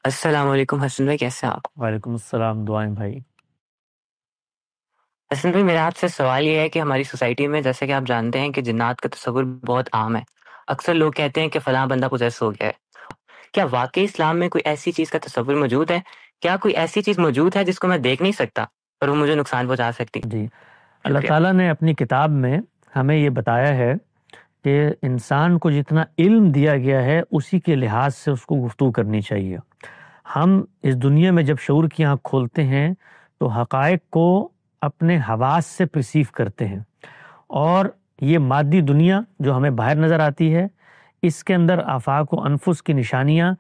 السلام علیکم حسن بھائی، کیسے ہیں آپ؟ وعلیکم السلام، دعائیں بھائی۔ حسن بھائی، میرا آپ سے سوال یہ ہے کہ ہماری سوسائٹی میں جیسے کہ آپ جانتے ہیں کہ جنات کا تصور بہت عام ہے۔ اکثر لوگ کہتے ہیں کہ فلاں بندہ پوسیس ہو گیا ہے۔ کیا واقعی اسلام میں کوئی ایسی چیز کا تصور موجود ہے؟ کیا کوئی ایسی چیز موجود ہے جس کو میں دیکھ نہیں سکتا اور وہ مجھے نقصان پہنچا سکتی؟ جی، اللہ شکریہ۔ تعالیٰ نے اپنی کتاب میں ہمیں یہ بتایا ہے کہ انسان کو جتنا علم دیا گیا ہے اسی کے لحاظ سے اس کو گفتگو کرنی چاہیے۔ ہم اس دنیا میں جب شعور کی آنکھ کھولتے ہیں تو حقائق کو اپنے حواس سے پرسیو کرتے ہیں، اور یہ مادی دنیا جو ہمیں باہر نظر آتی ہے، اس کے اندر آفاق و انفس کی نشانیاں،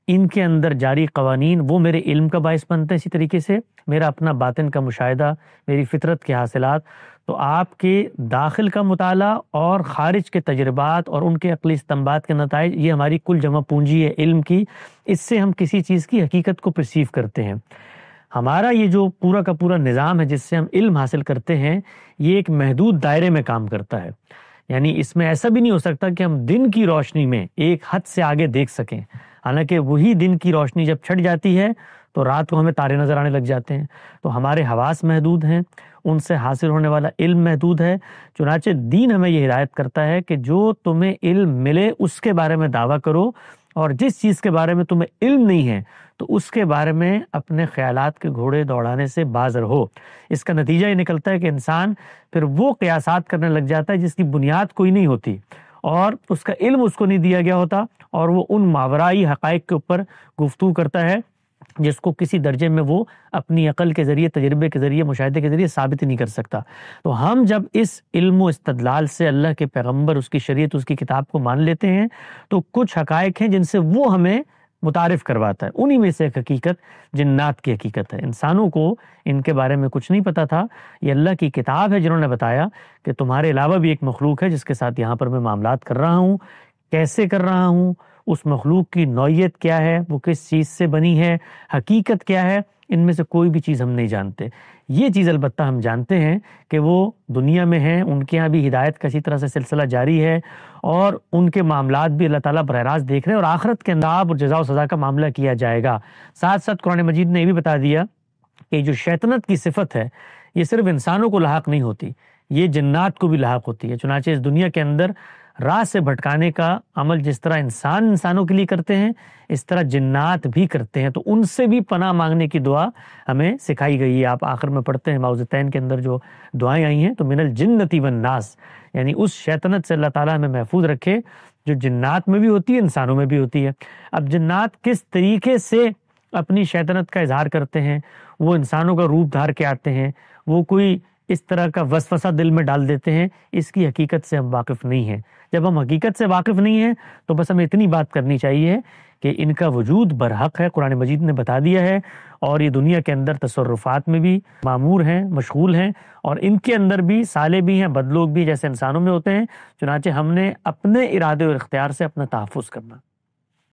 ان کے اندر جاری قوانین وہ میرے علم کا باعث بنتے ہیں۔ اسی طریقے سے میرا اپنا باطن کا مشاہدہ، میری فطرت کے حاصلات، تو آپ کے داخل کا مطالعہ اور خارج کے تجربات اور ان کے عقلی استنباط کے نتائج، یہ ہماری کل جمع پونجی ہے علم کی۔ اس سے ہم کسی چیز کی حقیقت کو پرسیو کرتے ہیں۔ ہمارا یہ جو پورا کا پورا نظام ہے جس سے ہم علم حاصل کرتے ہیں، یہ ایک محدود دائرے میں کام کرتا ہے۔ یعنی اس میں ایسا بھی نہیں ہو سکتا کہ ہم دن کی روشنی میں ایک حد سے آگے دیکھ سکیں، حالانکہ وہی دن کی روشنی جب چھٹ جاتی ہے تو رات کو ہمیں تارے نظر آنے لگ جاتے ہیں۔ تو ہمارے حواس محدود ہیں، ان سے حاصل ہونے والا علم محدود ہے۔ چنانچہ دین ہمیں یہ ہدایت کرتا ہے کہ جو تمہیں علم ملے اس کے بارے میں دعویٰ کرو، اور جس چیز کے بارے میں تمہیں علم نہیں ہے تو اس کے بارے میں اپنے خیالات کے گھوڑے دوڑانے سے باز رہو۔ اس کا نتیجہ یہ نکلتا ہے کہ انسان پھر وہ قیاسات کرنے لگ جاتا ہے جس کی بنیاد کوئی نہیں ہوتی، اور اس کا علم اس کو نہیں دیا گیا ہوتا، اور وہ ان ماورائی حقائق کے اوپر گفتگو کرتا ہے جس کو کسی درجے میں وہ اپنی عقل کے ذریعے، تجربے کے ذریعے، مشاہدے کے ذریعے ثابت ہی نہیں کر سکتا۔ تو ہم جب اس علم و استدلال سے اللہ کے پیغمبر، اس کی شریعت، اس کی کتاب کو مان لیتے ہیں تو کچھ حقائق ہیں جن سے وہ ہمیں متعارف کرواتا ہے۔ انہی میں سے ایک حقیقت جنات کی حقیقت ہے۔ انسانوں کو ان کے بارے میں کچھ نہیں پتا تھا، یہ اللہ کی کتاب ہے جنہوں نے بتایا کہ تمہارے علاوہ بھی ایک مخلوق ہے جس کے ساتھ یہاں پر میں معاملات کر رہا ہوں، کیسے کر رہا ہوں، اس مخلوق کی نوعیت کیا ہے، وہ کس چیز سے بنی ہے، حقیقت کیا ہے، ان میں سے کوئی بھی چیز ہم نہیں جانتے۔ یہ چیز البتہ ہم جانتے ہیں کہ وہ دنیا میں ہیں، ان کے ہاں بھی ہدایت کا اسی طرح سے سلسلہ جاری ہے، اور ان کے معاملات بھی اللہ تعالیٰ براہ راست دیکھ رہے ہیں، اور آخرت کے انداب اور جزا و سزا کا معاملہ کیا جائے گا۔ ساتھ ساتھ قرآن مجید نے یہ بھی بتا دیا کہ جو شیطنت کی صفت ہے یہ صرف انسانوں کو لاحق نہیں ہوتی، یہ جنات کو بھی لاحق ہوتی ہے۔ چنانچہ اس دنیا کے اندر راہ سے بھٹکانے کا عمل جس طرح انسانوں کے لیے کرتے ہیں، اس طرح جنات بھی کرتے ہیں، تو ان سے بھی پناہ مانگنے کی دعا ہمیں سکھائی گئی ہے۔ آپ آخر میں پڑھتے ہیں معوذتین کے اندر جو دعائیں آئی ہیں، تو من الجنتی والناس، یعنی اس شیطنت سے اللہ تعالیٰ ہمیں محفوظ رکھے جو جنات میں بھی ہوتی ہے، انسانوں میں بھی ہوتی ہے۔ اب جنات کس طریقے سے اپنی شیطنت کا اظہار کرتے ہیں، وہ انسانوں کا روپ دھار کے آتے ہیں، وہ کوئی اس طرح کا وسوسہ دل میں ڈال دیتے ہیں، اس کی حقیقت سے ہم واقف نہیں ہیں۔ جب ہم حقیقت سے واقف نہیں ہیں تو بس ہمیں اتنی بات کرنی چاہیے کہ ان کا وجود برحق ہے، قرآن مجید نے بتا دیا ہے، اور یہ دنیا کے اندر تصرفات میں بھی معمور ہیں، مشغول ہیں، اور ان کے اندر بھی صالح بھی ہیں، بد لوگ بھی جیسے انسانوں میں ہوتے ہیں۔ چنانچہ ہم نے اپنے ارادے اور اختیار سے اپنا تحفظ کرنا۔